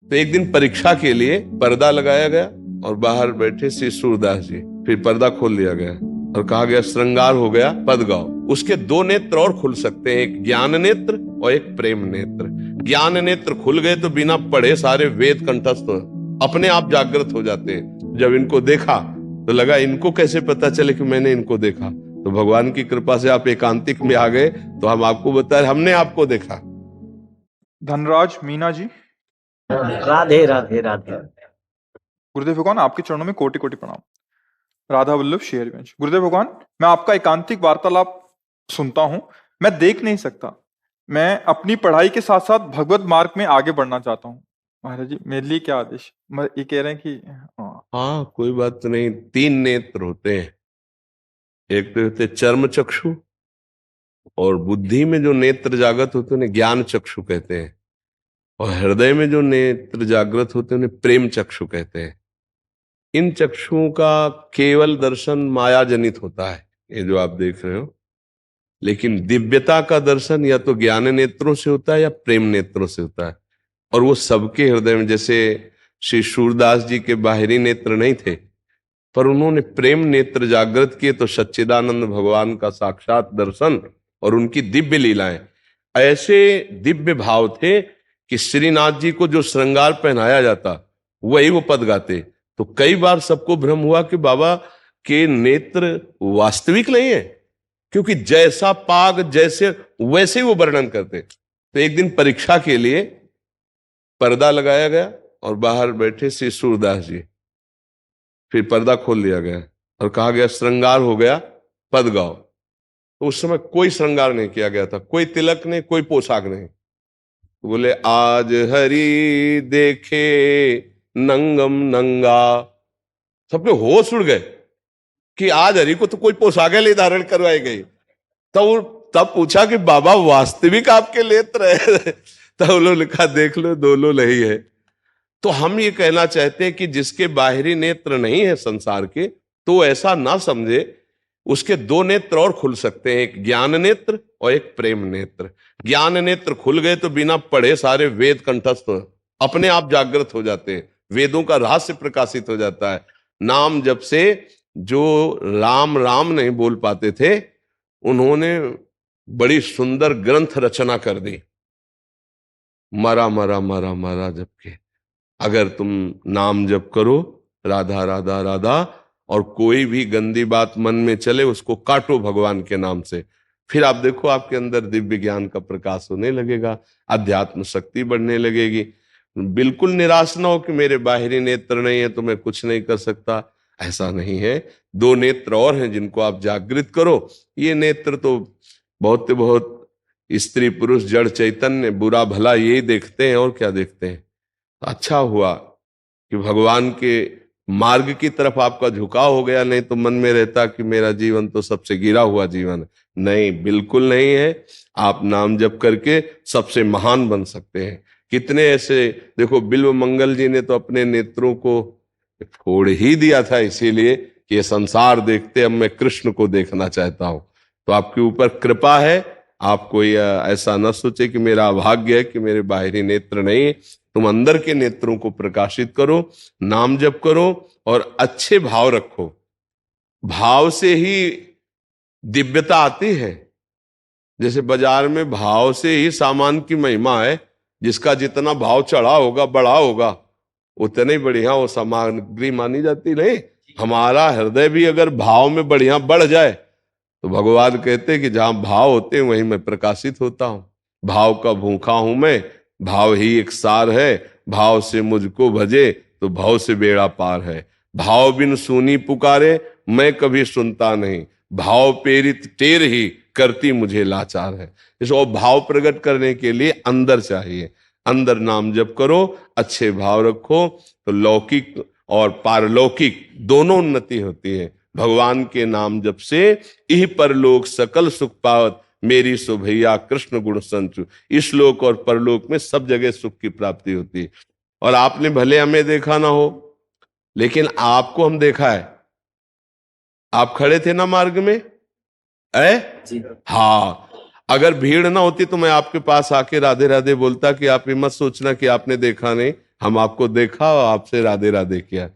तो एक दिन परीक्षा के लिए पर्दा लगाया गया और बाहर बैठे श्री सूरदास जी। फिर पर्दा खोल लिया गया और कहा गया श्रृंगार हो गया, पद गाओ। उसके दो नेत्र और खुल सकते हैं, एक ज्ञान नेत्र और एक प्रेम नेत्र। ज्ञान नेत्र खुल गए तो बिना पढ़े सारे वेद कंठस्थ अपने आप जागृत हो जाते हैं। जब इनको देखा तो लगा इनको कैसे पता चले कि मैंने इनको देखा। तो भगवान की कृपा से आप एकांतिक में आ गए तो हम आपको बताए हमने आपको देखा। धनराज मीना जी, राधे राधे राधे। गुरुदेव भगवान आपके चरणों में कोटि कोटि प्रणाम। राधा वल्लभ शेरवंश। गुरुदेव भगवान, मैं आपका एकांतिक वार्तालाप सुनता हूं, मैं देख नहीं सकता। मैं अपनी पढ़ाई के साथ साथ भगवत मार्ग में आगे बढ़ना चाहता हूं। महाराज जी, मेरे लिए क्या आदेश? ये कह रहे हैं कि हाँ, कोई बात नहीं। तीन नेत्र होते हैं, एक तो होते चर्म चक्षु, और बुद्धि में जो नेत्र जागृत होते हैं उन्हें ज्ञान चक्षु कहते हैं, और हृदय में जो नेत्र जागृत होते हैं उन्हें प्रेम चक्षु कहते हैं। इन चक्षुओं का केवल दर्शन माया जनित होता है, ये जो आप देख रहे हो। लेकिन दिव्यता का दर्शन या तो ज्ञान नेत्रों से होता है या प्रेम नेत्रों से होता है, और वो सबके हृदय में। जैसे श्री सूरदास जी के बाहरी नेत्र नहीं थे, पर उन्होंने प्रेम नेत्र जागृत किए तो सच्चिदानंद भगवान का साक्षात दर्शन और उनकी दिव्य लीलाएं। ऐसे दिव्य भाव थे कि श्रीनाथ जी को जो श्रृंगार पहनाया जाता वही वो पद गाते। तो कई बार सबको भ्रम हुआ कि बाबा के नेत्र वास्तविक नहीं है, क्योंकि जैसा पाग जैसे वैसे ही वो वर्णन करते। तो एक दिन परीक्षा के लिए पर्दा लगाया गया और बाहर बैठे श्री सूरदास जी। फिर पर्दा खोल लिया गया और कहा गया श्रृंगार हो गया, पद गाओ। तो उस समय कोई श्रृंगार नहीं किया गया था, कोई तिलक नहीं, कोई पोशाक नहीं। तो बोले आज हरि देखे नंगम नंगा। सबके होश उड़ गए कि आज हरि को तो कोई पोशाक नहीं धारण करवाई गई। तब पूछा कि बाबा वास्तविक आपके नेत्र है? तब उन्होंने लिखा देख लो दोनों नहीं है। तो हम ये कहना चाहते हैं कि जिसके बाहरी नेत्र नहीं है संसार के, तो ऐसा ना समझे, उसके दो नेत्र और खुल सकते हैं, एक ज्ञान नेत्र और एक प्रेम नेत्र। ज्ञान नेत्र खुल गए तो बिना पढ़े सारे वेद कंठस्थ अपने आप जागृत हो जाते हैं, वेदों का रहस्य प्रकाशित हो जाता है। नाम जब से जो राम राम नहीं बोल पाते थे, उन्होंने बड़ी सुंदर ग्रंथ रचना कर दी। मरा मरा मरा मरा जबकि अगर तुम नाम जप करो राधा राधा राधा, और कोई भी गंदी बात मन में चले उसको काटो भगवान के नाम से, फिर आप देखो आपके अंदर दिव्य ज्ञान का प्रकाश होने लगेगा, अध्यात्म शक्ति बढ़ने लगेगी। बिल्कुल निराश ना हो कि मेरे बाहरी नेत्र नहीं है तो मैं कुछ नहीं कर सकता, ऐसा नहीं है। दो नेत्र और हैं जिनको आप जागृत करो। ये नेत्र तो बहुत स्त्री पुरुष जड़ चैतन्य बुरा भला यही देखते हैं, और क्या देखते हैं। अच्छा हुआ कि भगवान के मार्ग की तरफ आपका झुकाव हो गया, नहीं तो मन में रहता कि मेरा जीवन तो सबसे गिरा हुआ जीवन है। नहीं, बिल्कुल नहीं है। आप नाम जप करके सबसे महान बन सकते हैं। कितने ऐसे, देखो बिल्व मंगल जी ने तो अपने नेत्रों को फोड़ ही दिया था, इसीलिए कि ये संसार देखते अब मैं कृष्ण को देखना चाहता हूं। तो आपके ऊपर कृपा है। आप कोई ऐसा न सोचे कि मेरा अभाग्य है कि मेरे बाहरी नेत्र नहीं। तुम अंदर के नेत्रों को प्रकाशित करो, नाम जप करो और अच्छे भाव रखो। भाव से ही दिव्यता आती है। जैसे बाजार में भाव से ही सामान की महिमा है। जिसका जितना भाव चढ़ा होगा, बढ़ा होगा, उतने बढ़िया वो सामग्री मानी जाती। नहीं, हमारा हृदय भी अगर भाव में बढ़िया बढ़ जाए तो भगवान कहते कि जहां भाव होते हैं वहीं मैं प्रकाशित होता हूं। भाव का भूखा हूं मैं, भाव ही एक सार है। भाव से मुझको भजे तो भाव से बेड़ा पार है। भाव बिन सुनी पुकारे मैं कभी सुनता नहीं, भाव प्रेरित टेर ही करती मुझे लाचार है। इसको भाव प्रकट करने के लिए अंदर चाहिए। अंदर नाम जप करो, अच्छे भाव रखो, तो लौकिक और पारलौकिक दोनों उन्नति होती है। भगवान के नाम जप से इह परलोक सकल सुख पावत, मेरी सुभैया कृष्ण गुण संचु। इस लोक और परलोक में सब जगह सुख की प्राप्ति होती है। और आपने भले हमें देखा ना हो, लेकिन आपको हम देखा है। आप खड़े थे ना मार्ग में, हाँ, अगर भीड़ ना होती तो मैं आपके पास आके राधे राधे बोलता कि आप ये मत सोचना कि आपने देखा नहीं, हम आपको देखा और आपसे राधे राधे किया।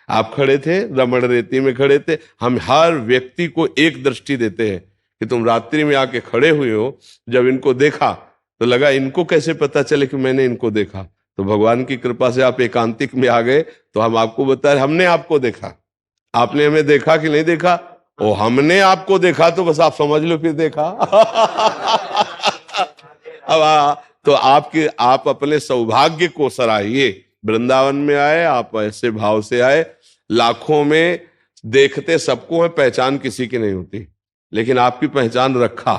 आप खड़े थे, रमण रेती में खड़े थे। हम हर व्यक्ति को एक दृष्टि देते हैं कि तुम रात्रि में आके खड़े हुए हो। जब इनको देखा तो लगा इनको कैसे पता चले कि मैंने इनको देखा। तो भगवान की कृपा से आप एकांतिक में आ गए तो हम आपको बता रहे हमने आपको देखा। आपने हमें देखा कि नहीं देखा? ओ हमने आपको देखा तो बस आप समझ लो फिर देखा। अब तो आप अपने सौभाग्य को सराहिए। वृंदावन में आए, आप ऐसे भाव से आए। लाखों में देखते सबको है, पहचान किसी की नहीं होती, लेकिन आपकी पहचान रखा,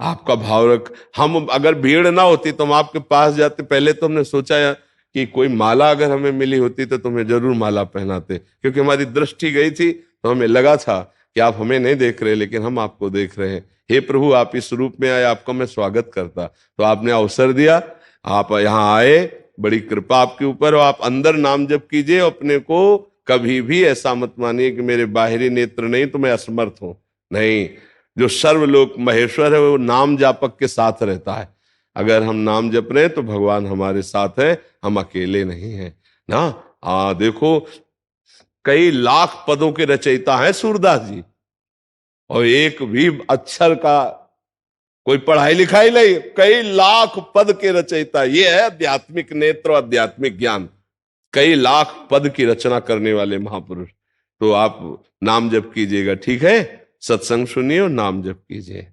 आपका भाव रख। हम अगर भीड़ ना होती तो हम आपके पास जाते। पहले तो हमने सोचा कि कोई माला अगर हमें मिली होती तो तुम्हें जरूर माला पहनाते, क्योंकि हमारी दृष्टि गई थी तो हमें लगा था कि आप हमें नहीं देख रहे, लेकिन हम आपको देख रहे हैं। हे प्रभु, आप इस रूप में आए, आपका मैं स्वागत करता। तो आपने अवसर दिया, आप यहाँ आए, बड़ी कृपा आपके ऊपर। और आप अंदर नाम जप कीजिए। अपने को कभी भी ऐसा मत मानिए कि मेरे बाहरी नेत्र नहीं तो मैं असमर्थ हूं। नहीं, जो सर्वलोक महेश्वर है वो नाम जापक के साथ रहता है। अगर हम नाम जप रहे हैं तो भगवान हमारे साथ है, हम अकेले नहीं हैं ना। देखो, कई लाख पदों के रचयिता हैं सूरदास जी, और एक भी अक्षर का कोई पढ़ाई लिखाई नहीं, कई लाख पद के रचयिता। ये है आध्यात्मिक नेत्र, आध्यात्मिक ज्ञान। कई लाख पद की रचना करने वाले महापुरुष। तो आप नाम जप कीजिएगा, ठीक है? सत्संग सुनिए और नाम जप कीजिए।